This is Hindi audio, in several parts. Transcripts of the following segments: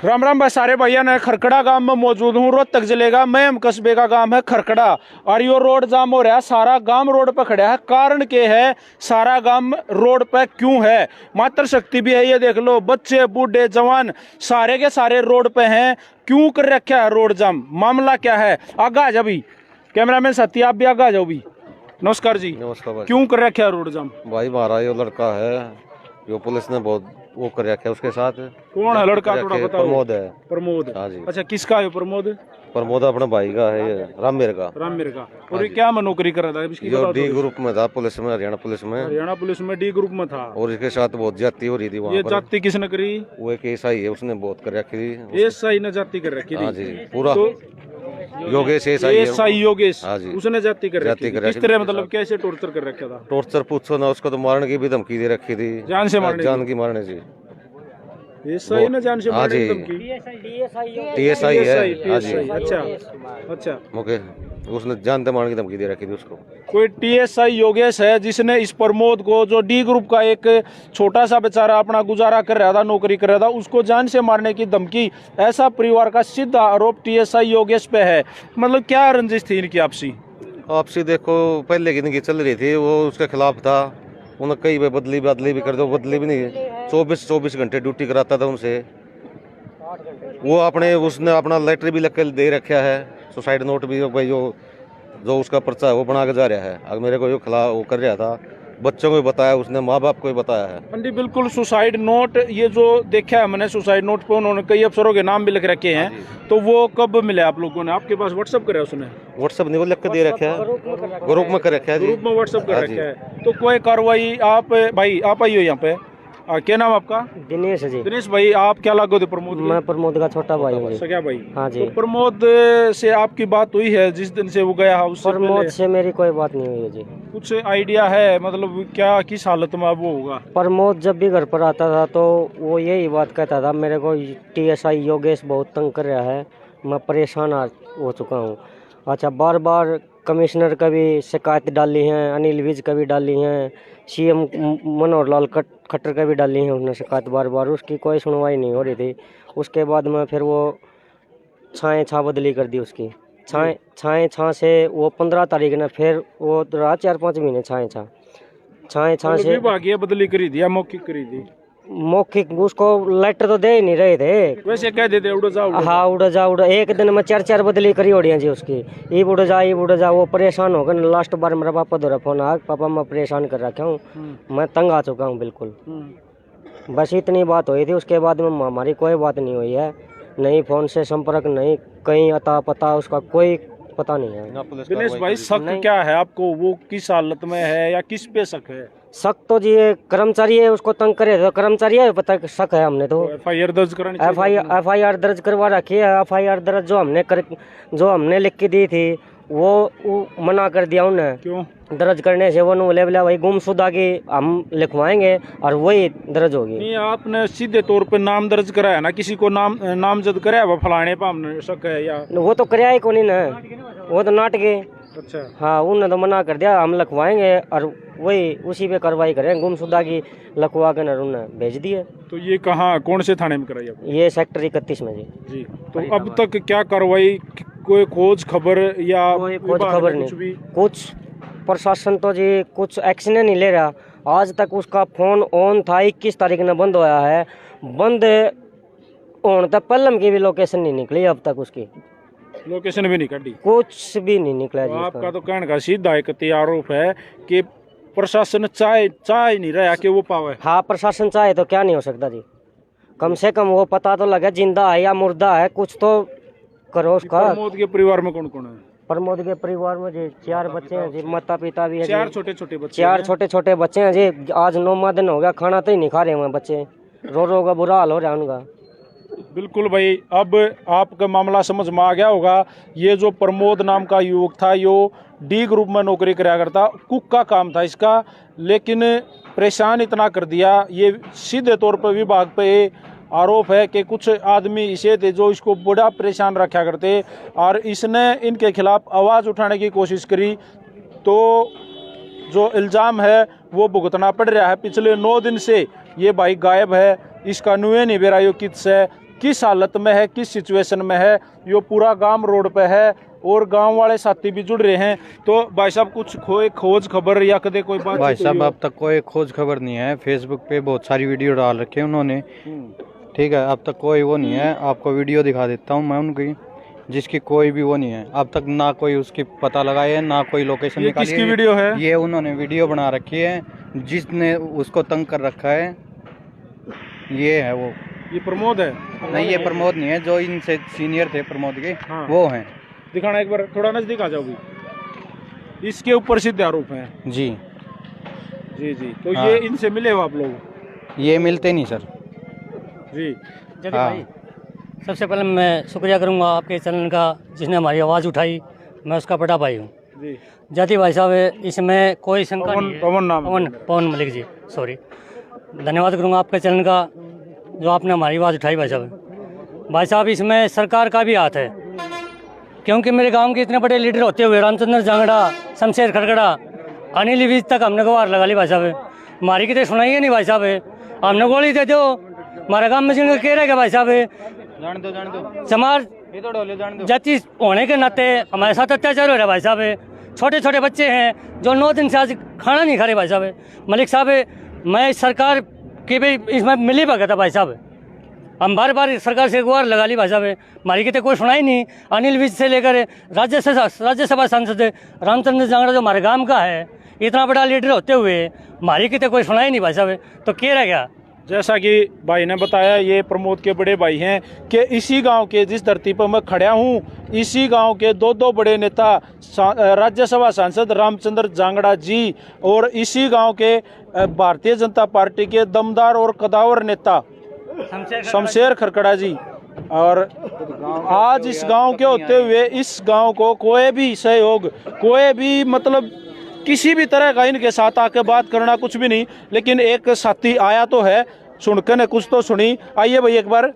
राम राम भाई सारे भैया ने खरकड़ा गांव में मौजूद हूँ। रोहतक जिले का महम कस्बे का गांव है खरकड़ा और यो रोड जाम हो रहा है। सारा गांव रोड पर खड़ा है। कारण के है सारा गांव रोड पर क्यों है? मातृ शक्ति भी है, ये देख लो, बच्चे बूढ़े जवान सारे के सारे रोड पे हैं। क्यों कर रखा है रोड जाम? मामला क्या है? आगा आ जाओ भी, कैमरामैन साथी आप भी आगा आ जाओ भी। नमस्कार जी। नमस्कार भाई। क्यों कर रखा है रोड जाम? भाई हमारा ये लड़का है जो पुलिस ने बहुत वो कर रखा है उसके साथ। कौन है लड़का? थोड़ा बताओ। प्रमोद है। प्रमोद? हाँ जी। अच्छा, किसका है प्रमोद? प्रमोद अपने भाई का है, ये रामवीर का। रामवीर का। और ये क्या में नौकरी कर रहा था? इसकी जो डी ग्रुप में था पुलिस में, हरियाणा पुलिस में। हरियाणा पुलिस में डी ग्रुप में था। और इसके साथ बहुत जाति हो रही थी वहाँ ये पर। जाति किसने करी? वो एक एसआई है, उसने बहुत कर रखी थी। एसआई ने जाति कर रखी थी? हाँ जी, पूरा तो योगेश एसआई है। एसआई योगेश? हाँ जी। उसने जाति कर रखी थी। किस तरह, मतलब कैसे टॉर्चर कर रखा था? टॉर्चर पूछो ना, उसको तो मारने की भी धमकी दे रखी थी। जान से मारने? जान की मारने से। एसआई ने जान से हाँ मारने की जी। धमकी? टीएसआई है। हाँ जी। अच्छा अच्छा। ओके, उसने जान से मारने की धमकी दे रखी थी उसको। कोई टीएसआई योगेश है जिसने इस प्रमोद को, जो डी ग्रुप का एक छोटा सा बेचारा अपना गुजारा कर रहा था, नौकरी कर रहा था, उसको जान से मारने की धमकी। ऐसा परिवार का सीधा आरोप टीएसआई योगेश पे है। मतलब क्या रंजिश थी इनकी आपसी देखो, पहले की इनकी चल रही थी, वो उसके खिलाफ था। उन्हें कई बार बदली भी कर दो, बदली भी नहीं। 24 घंटे ड्यूटी कराता था उनसे। वो उसने अपना लेटर भी लिख के दे रखा है, सुसाइड नोट भी। भाई जो उसका पर्चा है वो बना के जा रहा है। अगर मेरे को जो खिलाफ वो कर रहा था, बच्चों को भी बताया उसने, माँ बाप को भी बताया है। जी बिल्कुल। सुसाइड नोट ये जो देखा है मैंने, सुसाइड नोट पे उन्होंने कई अफसरों के नाम भी लिख रखे हैं। तो वो कब मिले आप लोगों ने? आपके पास व्हाट्सअप करा उसने? व्हाट्सएप नहीं, वो लिख के दे रखा है, ग्रुप में कर रखा है। ग्रुप में व्हाट्सअप कर रखा है। तो कोई कार्रवाई आप भाई आप आइए यहाँ पे। क्या नाम आपका? दिनेश जी। दिनेश भाई, आप क्या लागो थे प्रमोद? मैं प्रमोद का छोटा भाई हूँ। क्या भाई? हाँ जी। तो प्रमोद से आपकी बात हुई है जिस दिन से वो गया है? उससे प्रमोद से मेरी कोई बात नहीं हुई है जी। कुछ आइडिया है मतलब क्या, किस हालत में अब वो होगा? प्रमोद जब भी घर पर आता था तो वो यही बात कहता था, मेरे को टीएसआई योगेश बहुत तंग कर रहा है, मैं परेशान हो चुका हूँ। अच्छा, बार बार कमिश्नर का भी शिकायत डाली है, अनिल विज का भी डाली है, सीएम मनोहर लाल खट्टर का भी डाली है उसने शिकायत बार बार। उसकी कोई सुनवाई नहीं हो रही थी। उसके बाद में फिर वो छाँ बदली कर दी उसकी। छाँ से वो 15 तारीख ने फिर वो रहा 4-5 महीने छाँ से विभागीय बदली करी थी या मौखिक करी थी? मौखिक। उसको लेटर तो दे ही नहीं रहे थे। वैसे कह देते उड़ जाओ। हाँ, उड़ जा। एक दिन में 4 बदली करी ओढ़िया जी उसकी। ये उड़ जा। वो परेशान हो गए। लास्ट बार मेरा पापा द्वारा फोन आया, पापा मैं परेशान कर रखा हूँ, मैं तंग आ चुका हूँ बिल्कुल। बस इतनी बात हुई थी। उसके बाद में हमारी कोई बात नहीं हुई है, नहीं फोन से संपर्क, नहीं कहीं अता पता उसका कोई पता नहीं है। दिनेश भाई, शक क्या है आपको? वो किस हालत में है या किस पे शक है? शक तो जी ये कर्मचारी है, उसको तंग करे तो कर्मचारी है, पता शक है हमने तो। एफआईआर दर्ज करानी चाहिए। एफआईआर दर्ज करवा रखी है। एफआईआर दर्ज जो हमने लिख के दी थी वो मना कर दिया उन्हें। क्यों? दर्ज करने से वो बोला वही गुमशुदा की हम लिखवाएंगे और वही दर्ज होगी। नहीं, आपने सीधे तौर पे नाम दर्ज कराया ना, किसी को नामजद कराया वो फलाने पे हमने शक है या? वो तो कराया ही को नहीं ना, वो तो नाटके। अच्छा। हाँ, उन्होंने तो मना कर दिया, हम लिखवाएंगे और वही उसी पे कार्रवाई करेंगे। गुमशुदा की लिखवा के उन्होंने भेज दिए। तो ये कहाँ, कौन से थाने में कराई आपने? ये सेक्टर 31 में जी। तो अब तक क्या कार्रवाई, कोई खोज खबर या कोई खोज खबर नहीं? कुछ प्रशासन तो जी कुछ एक्शन नहीं ले रहा। आज तक उसका फोन ऑन था, 21 तारीख ने बंद होया है। बंद होने तक पल्लम की भी लोकेशन नहीं निकली, अब तक उसकी लोकेशन भी नहीं कटी, कुछ भी नहीं निकला जी। आपका तो कहने का सीधा एक आरोप है कि प्रशासन चाह नहीं रहा कि वो पावे। हाँ, प्रशासन चाहे तो क्या नहीं हो सकता जी। कम से कम वो पता तो लगे जिंदा है या मुर्दा है, कुछ तो करो उसका। प्रमोद के परिवार में कौन कौन है? प्रमोद के परिवार में जी 4 बच्चे हैं जी, माता पिता भी है। 4 छोटे बच्चे? 4 छोटे बच्चे हैं जी। आज 9वां दिन हो गया, खाना तो ही नहीं खा रहे हैं बच्चे, रो का बुरा हाल हो रहा है उनका। बिल्कुल भाई, अब आपका मामला समझ में आ गया होगा। ये जो प्रमोद नाम का युवक था, यो डी ग्रुप में नौकरी कराया करता, कुक का काम था इसका, लेकिन परेशान इतना कर दिया। ये सीधे तौर पर विभाग पे आरोप है कि कुछ आदमी इसे थे जो इसको बड़ा परेशान रखा करते और इसने इनके खिलाफ आवाज़ उठाने की कोशिश करी, तो जो इल्ज़ाम है वो भुगतना पड़ रहा है। पिछले 9 दिन से ये भाई गायब है इसका नुए नहीं बेरा यो किस हालत में है, किस सिचुएशन में है। यो पूरा गांव रोड पे है और गांव वाले साथी भी जुड़ रहे हैं। तो भाई साहब कुछ खोज खबर या कदे कोई बात? भाई साहब अब तक कोई खोज खबर नहीं है। फेसबुक पे बहुत सारी वीडियो डाल रखी है उन्होंने, ठीक है, अब तक कोई वो नहीं है। आपको वीडियो दिखा देता हूँ मैं उनकी, जिसकी कोई भी वो नहीं है अब तक, ना कोई उसकी पता लगाई है, ना कोई लोकेशन निकाली है। किसकी वीडियो है? ये उन्होंने वीडियो बना रखी है, जिसने उसको तंग कर रखा है ये है वो। ये प्रमोद है? नहीं, ये प्रमोद नहीं है, जो इनसे सीनियर थे प्रमोद के, हाँ। वो हैं। दिखाना एक बार, थोड़ा नजदीक आ जाओगी। इसके ऊपर सीधे आरोप हैं। जी जी जी। तो हाँ। ये इनसे मिले हो आप लोग? ये मिलते नहीं सर। जी हाँ। भाई सबसे पहले मैं शुक्रिया करूंगा आपके चैनल का, जिसने हमारी आवाज़ उठाई, मैं उसका बड़ा भाई हूँ। जी जाति भाई साहब, इसमें कोई शंका नहीं है। पवन नाम है। पवन मलिक जी, सॉरी। धन्यवाद करूंगा आपके चैनल का, जो आपने हमारी आवाज़ उठाई भाई साहब। भाई साहब इसमें सरकार का भी हाथ है, क्योंकि मेरे गांव के इतने बड़े लीडर होते हुए रामचंद्र जांगड़ा, शमशेर खड़गड़ा, अनिल विज तक हमने गुहार लगा ली भाई साहब। हमारी कितने सुनाइए नहीं भाई साहब, हमने गोली दे दो। हमारे गांव में जिनका कह रहेगा भाई साहब, जान दो समाज जाति होने के नाते हमारे साथ अत्याचार हो रहा है भाई साहब। छोटे छोटे बच्चे हैं जो 9 दिन से आज खाना नहीं खा रहे भाई साहब। मलिक साहब, मैं सरकार की भी इसमें मिली भगत है भाई साहब। हम बार बार सरकार से गुहार लगा ली भाई साहब, हमारी कितने कोई सुनाई नहीं। अनिल विज से लेकर राज्यसभा सांसद रामचंद्र जांगड़ा जो हमारे गांव का है, इतना बड़ा लीडर होते हुए हमारी कितने कोई सुनाई नहीं भाई साहब। तो कह रहा क्या, जैसा कि भाई ने बताया, ये प्रमोद के बड़े भाई हैं कि इसी गांव के, जिस धरती पर मैं खड़ा हूं, इसी गांव के दो बड़े नेता, राज्यसभा सांसद रामचंद्र जांगड़ा जी और इसी गांव के भारतीय जनता पार्टी के दमदार और कदावर नेता शमशेर खड़गड़ा जी। और आज इस गांव के होते हुए इस गांव को कोई भी सहयोग, कोई भी मतलब किसी भी तरह का इनके साथ आके बात करना कुछ भी नहीं, लेकिन एक साथी आया तो है, सुनकर ने कुछ तो सुनी। आइए भाई एक बार,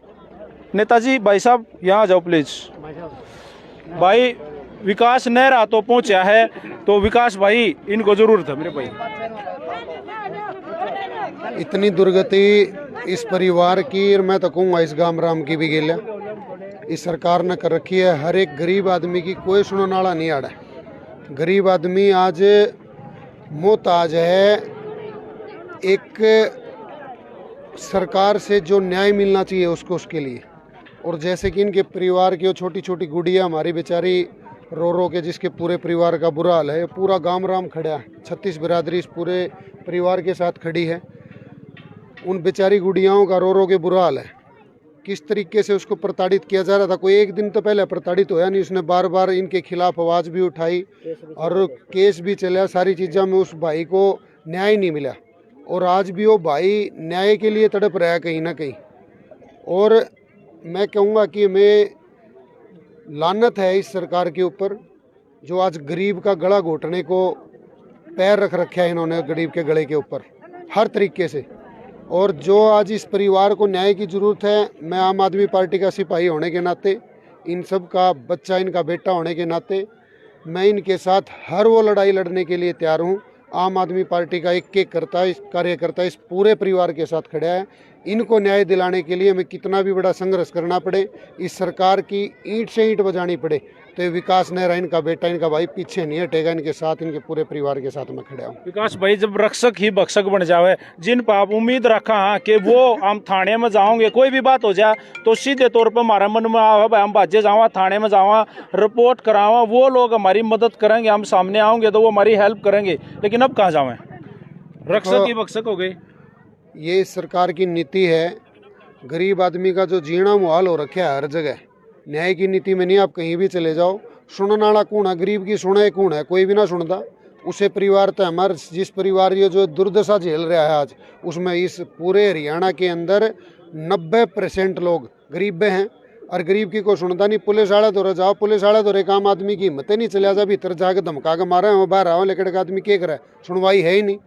नेताजी भाई साहब यहाँ जाओ प्लीज। भाई विकास नेहरा तो पहुंचा है, तो विकास भाई इनको जरूरत है मेरे भाई। इतनी दुर्गति इस परिवार की, और मैं तो कहूँगा इस गांव राम की भी गेल इस सरकार ने कर रखी है। हर एक गरीब आदमी की कोई सुनने वाला नहीं आड़ा। गरीब आदमी आज मोहताज है एक सरकार से जो न्याय मिलना चाहिए उसको, उसके लिए। और जैसे कि इनके परिवार की वो छोटी छोटी गुड़िया हमारी बेचारी रो रो के, जिसके पूरे परिवार का बुरा हाल है, पूरा गांव राम खड़ा है, 36 बिरादरी इस पूरे परिवार के साथ खड़ी है। उन बेचारी गुड़ियाओं का रो रो के बुरा हाल है। किस तरीके से उसको प्रताड़ित किया जा रहा था, कोई एक दिन तो पहले प्रताड़ित होया नहीं, उसने बार बार इनके खिलाफ आवाज़ भी उठाई और केस भी चला, सारी चीज़ों में उस भाई को न्याय नहीं मिला। और आज भी वो भाई न्याय के लिए तड़प रहा है कहीं ना कहीं। और मैं कहूँगा कि मैं लानत है इस सरकार के ऊपर, जो आज गरीब का गला घोटने को पैर रख रखा है इन्होंने, गरीब के गले के ऊपर हर तरीके से। और जो आज इस परिवार को न्याय की ज़रूरत है, मैं आम आदमी पार्टी का सिपाही होने के नाते, इन सब का बच्चा, इनका बेटा होने के नाते, मैं इनके साथ हर वो लड़ाई लड़ने के लिए तैयार हूँ। आम आदमी पार्टी का एक कार्यकर्ता इस पूरे परिवार के साथ खड़ा है। इनको न्याय दिलाने के लिए मैं कितना भी बड़ा संघर्ष करना पड़े, इस सरकार की ईंट से ईंट बजानी पड़े, तो ये विकास नेहरा, इनका बेटा, इनका भाई पीछे नहीं हटेगा। इनके साथ, इनके पूरे परिवार के साथ मैं खड़ा हूँ। विकास भाई, जब रक्षक ही भक्षक बन जावे, जिन पर आप उम्मीद रखा हाँ कि वो हम थाने में जाओगे, कोई भी बात हो जाए तो सीधे तौर पर हमारा मन में आवा भाई हम बाजे जावा, थाने में जावा, रिपोर्ट करावा, वो लोग हमारी मदद करेंगे, हम सामने आओगे तो वो हमारी हेल्प करेंगे, लेकिन अब कहाँ जावे, रक्षक ही भक्षक हो गए। ये सरकार की नीति है। गरीब आदमी का जो जीना मुहाल हो रखा है हर जगह। न्याय की नीति में नहीं, आप कहीं भी चले जाओ, सुनने वाला कौन है, गरीब की सुने कौन है, कोई भी ना सुनता। उसे परिवार तो हमारे, जिस परिवार ये जो दुर्दशा झेल रहा है आज, उसमें इस पूरे हरियाणा के अंदर 90% लोग गरीब हैं। और गरीब की कोई सुनता नहीं। पुलिस वाले दौरे जाओ, पुलिस वाले दौरे का आम आदमी की हिम्मत नहीं, चले जा भीतर जाकर धमका के मारे हैं, बाहर आओ, लेकर आदमी क्या करे, सुनवाई है ही नहीं।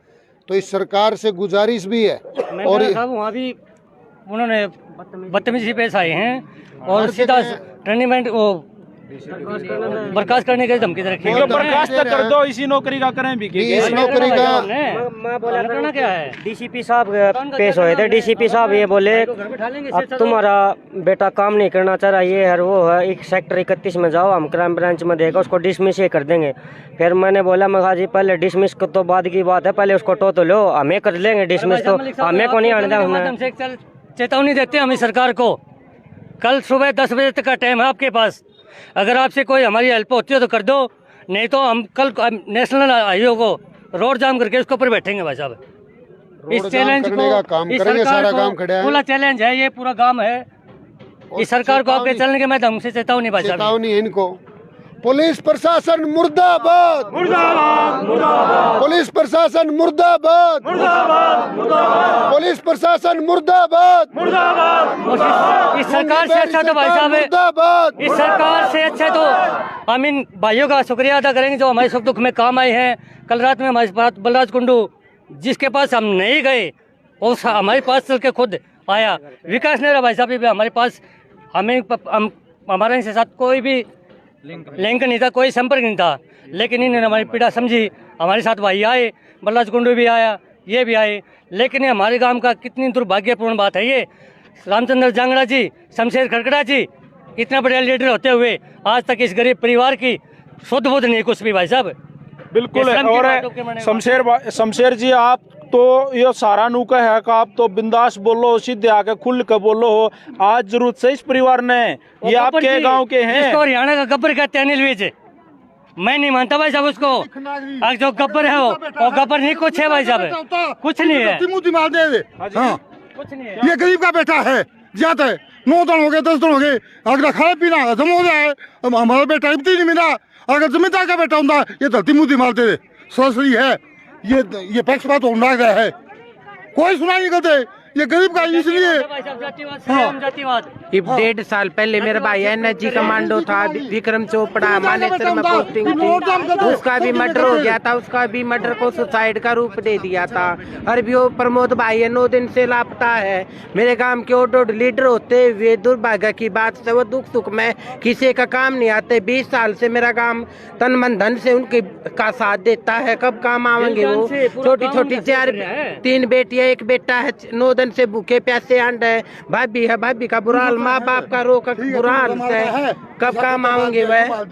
तो इस सरकार से गुजारिश भी है। और वहाँ भी उन्होंने बदतमीजी पेश आए हैं और सीधा टर्निंग वो बर्खास्त करने की धमकी दे रखी है। तो बर्खास्त कर दो, इसी नौकरी का करें भी इस नौकरी का मैं बोला करना क्या है? डीसीपी साहब पेश हुए थे। डीसीपी साहब ये बोले अब तुम्हारा बेटा काम नहीं करना चाह रहा, ये है वो है, एक सेक्टर 31 में जाओ, हम क्राइम ब्रांच में देगा उसको डिसमिस ही कर देंगे। फिर मैंने बोला मैं कहा जी पहले डिसमिस को तो बाद की बात है, पहले उसको तो लो, हमें कर लेंगे डिसमिस, तो हमें को नहीं आने दें। चेतावनी देते हैं हमें सरकार को, कल सुबह 10 बजे तक का टाइम है आपके पास, अगर आपसे कोई हमारी हेल्प होती है तो कर दो, नहीं तो हम कल नेशनल हाईवे को रोड जाम करके उसके ऊपर बैठेंगे भाई साहब। इस चैलेंज को काम करेंगे, सारा काम खड़ा है, पूरा चैलेंज है, ये पूरा काम है। इस सरकार को आगे चलने के माध्यम से चेतावनी भाई साहब, चेतावनी इनको। पुलिस प्रशासन मुर्दाबाद, मुर्दाबाद, मुर्दाबाद। पुलिस प्रशासन मुर्दाबाद, मुर्दाबाद, मुर्दाबाद। पुलिस प्रशासन मुर्दाबाद, मुर्दाबाद। इस सरकार से अच्छा तो भाई साहब है, मुर्दाबाद। इस सरकार से अच्छा तो हम इन भाइयों का शुक्रिया अदा करेंगे जो हमारे सुख दुख में काम आए हैं। कल रात में हमारे पास बलराज कुंडू, जिसके पास हम नहीं गए, वो हमारे पास चल के खुद आया। विकास नेहरा भाई साहब भी हमारे पास, हमारे साथ कोई भी लिंक नहीं था, कोई संपर्क नहीं था, लेकिन इन्होंने हमारी पीड़ा समझी, हमारे साथ भाई आए, बलराज कुंडू भी आया, ये भी आए। लेकिन ये हमारे गांव का कितनी दुर्भाग्यपूर्ण बात है, ये रामचंद्र जांगड़ा जी, शमशेर खड़गड़ा जी, इतना बड़े लीडर होते हुए आज तक इस गरीब परिवार की शुद्ध बुद्ध नहीं कुछ भी भाई साहब। बिल्कुल है। और शमशेर जी, आप तो ये सारा नूका है कि आप तो बिंदास बोलो, सीधे आके खुल के बोलो हो। आज जरूरत से इस परिवार ने, ये आपके गांव के हैं, इसको हरियाणा का गब्बर कहते हैं अनिल विज। मैं नहीं मानता भाई साहब उसको, आज जो गब्बर है वो गब्बर नहीं, कुछ है भाई साहब, कुछ नहीं है, कुछ नहीं है। ये गरीब का बेटा है, ज्यादा है, 9 दिन हो गए, 10 दिन हो गए, अगर खाना पीना हजम हो गया है, हमारा बेटा इतनी नहीं मिला। अगर जमींदार का बेटा होता ये धरती मुद्दी मारते थे। सरासरी है ये पक्षपात होना गया है, कोई सुनाई नहीं करते, ये गरीब का इसलिए। ये 1.5 साल पहले मेरा भाई एनएसजी कमांडो था, विक्रम चोपड़ा मानेसर में पोस्टिंग थी, उसका भी मर्डर हो गया था, उसका भी मर्डर को सुसाइड का रूप दे दिया था। और भी वो प्रमोद भाई है, 9 दिन से लापता है। मेरे गांव के ओडोड लीडर होते हुए दुर्भाग्य की बात से वो दुख सुख में किसी का काम नहीं आते। 20 साल से मेरा गांव तन मन धन से उनके का साथ देता है, कब काम आवेंगे वो। छोटी छोटी 3 बेटियां, 1 बेटा है, 9 दिन से भूखे प्यासे अंड है, भाभी है, भाभी का बुरा हाल, माँ बाप का रो का बुरा हाल है, कब काम आएंगे वह।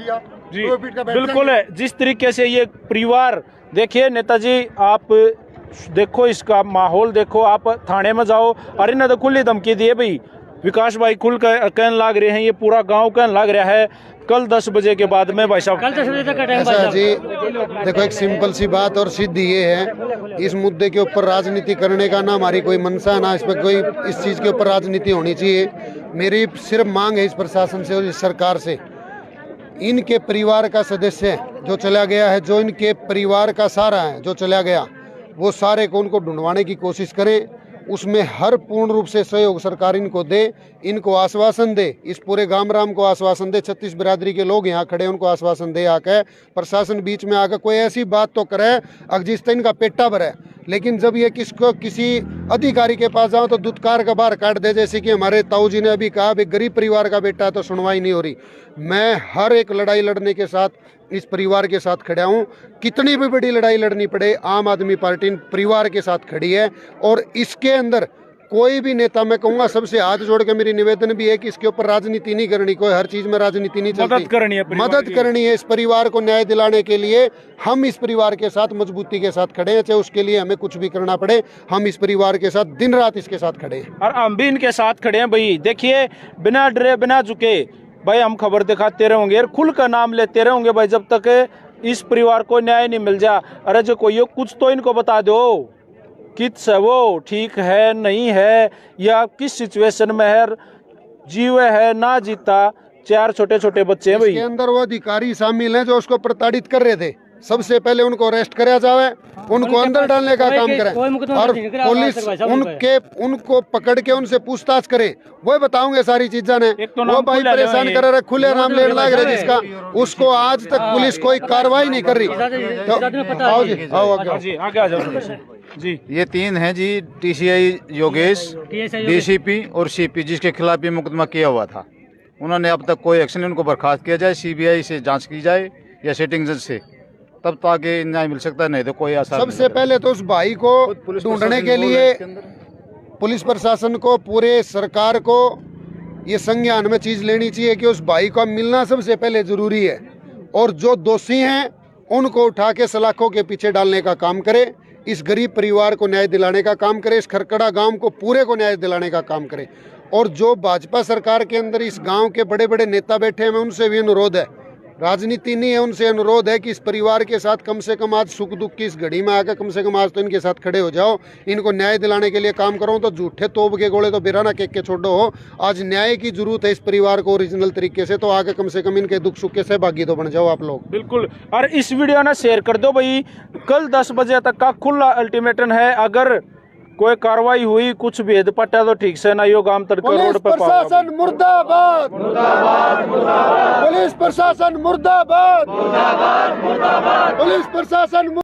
जी बिल्कुल है। जिस तरीके से ये परिवार, देखिए नेताजी, आप देखो इसका माहौल देखो, आप थाने में जाओ, अरे ना तो खुली धमकी दिए भाई, विकास भाई खुल कहने लग रहे हैं, ये पूरा गांव कहने लग रहा है कल 10 बजे के बाद में भाई साहब। कल 10 बजे तक का टाइम ऐसा जी, देखो एक सिंपल सी बात और सीधी ये है, इस मुद्दे के ऊपर राजनीति करने का ना हमारी कोई मनसा, ना इस पर कोई इस चीज़ के ऊपर राजनीति होनी चाहिए। मेरी सिर्फ मांग है इस प्रशासन से और इस सरकार से, इनके परिवार का सदस्य जो चला गया है, जो इनके परिवार का सारा है जो चला गया, वो सारे को उनको ढूंढवाने की कोशिश करें, उसमें हर पूर्ण रूप से सहयोग सरकार इनको दे, इनको आश्वासन दे, इस पूरे गाम राम को आश्वासन दे। 36 बिरादरी के लोग यहाँ खड़े, उनको आश्वासन दे आकर, प्रशासन बीच में आकर कोई ऐसी बात तो करे जिससे इनका पेटा भरे। लेकिन जब ये किसी अधिकारी के पास जाओ तो दुत्कार का बाहर काट दे, जैसे कि हमारे ताऊ जी ने अभी कहा, भी गरीब परिवार का बेटा तो सुनवाई नहीं हो रही। मैं हर एक लड़ाई लड़ने के साथ इस परिवार के साथ खड़ा हूँ, कितनी भी बड़ी लड़ाई लड़नी पड़े, आम आदमी पार्टी परिवार के साथ खड़ी है। और इसके अंदर कोई भी नेता, मैं कहूँगा सबसे हाथ जोड़ के मेरी निवेदन भी है कि इसके ऊपर राजनीति नहीं करनी, कोई हर चीज़ में राजनीति नहीं चलती, मदद करनी है। इस परिवार को न्याय दिलाने के लिए हम इस परिवार के साथ मजबूती के साथ खड़े हैं, चाहे उसके लिए हमें कुछ भी करना पड़े, हम इस परिवार के साथ दिन रात इसके साथ खड़े हैं। और हम भी इनके साथ खड़े हैं भाई। देखिए, बिना डरे बिना झुके भाई हम खबर दिखाते रहेंगे और खुल का नाम लेते रहेंगे भाई, जब तक इस परिवार को न्याय नहीं मिल जा। अरे जो कोई कुछ तो इनको बता दो, किस है वो, ठीक है नहीं है, या किस सिचुएशन में है, जीव है ना जीता। 4 छोटे छोटे बच्चे हैं भाई। इसके अंदर वो अधिकारी शामिल हैं जो उसको प्रताड़ित कर रहे थे। सबसे पहले उनको अरेस्ट कराया जाए, उनको अंदर डालने का काम करें, और पुलिस उनको पकड़ के उनसे पूछताछ करे, वो बताऊंगे सारी चीजें ने। वो भाई परेशान कर रहे, खुले नाम लेने लग रहे, जिसका उसको आज तक पुलिस कोई कार्रवाई नहीं कर रही। तो आओ जी, आओ आगे आ जाओ जी। ये 3 हैं जी, टीसीआई योगेश, डीसीपी और सीपी, जिसके खिलाफ ये मुकदमा किया हुआ था। उन्होंने अब तक कोई एक्शन, उनको बर्खास्त किया जाए, सीबीआई से जांच की जाए या सिटिंग जज से, तब ताकि न्याय मिल सकता है, नहीं तो कोई आसार सबसे पहले तो उस भाई को ढूंढने के लिए पुलिस प्रशासन को, पूरे सरकार को ये संज्ञान में चीज लेनी चाहिए कि उस भाई का मिलना सबसे पहले जरूरी है, और जो दोषी हैं उनको उठा के सलाखों के पीछे डालने का काम करे, इस गरीब परिवार को न्याय दिलाने का काम करे, इस खरकड़ा गांव को पूरे को न्याय दिलाने का काम करे। और जो भाजपा सरकार के अंदर इस गांव के बड़े बड़े नेता बैठे हैं, उनसे भी अनुरोध है, राजनीति नहीं है, उनसे अनुरोध है कि इस परिवार के साथ कम से कम आज सुख दुख की इस घड़ी में आकर कम से कम आज तो इनके साथ खड़े हो जाओ, इनको न्याय दिलाने के लिए काम करो। तो झूठे तोप के गोले तो बिराना केक के छोड़ो हो, आज न्याय की जरूरत है इस परिवार को ओरिजिनल तरीके से, तो आगे कम से कम इनके दुख सुख के सहभागी तो बन जाओ आप लोग। बिल्कुल। और इस वीडियो ना शेयर कर दो भाई। कल 10 बजे तक का खुला अल्टीमेटम है, अगर कोई कार्रवाई हुई, कुछ भेद पटा तो ठीक से ना यो गांव तड़के रोड पे प्रशासन मुर्दाबाद, पुलिस प्रशासन मुर्दाबाद, पुलिस प्रशासन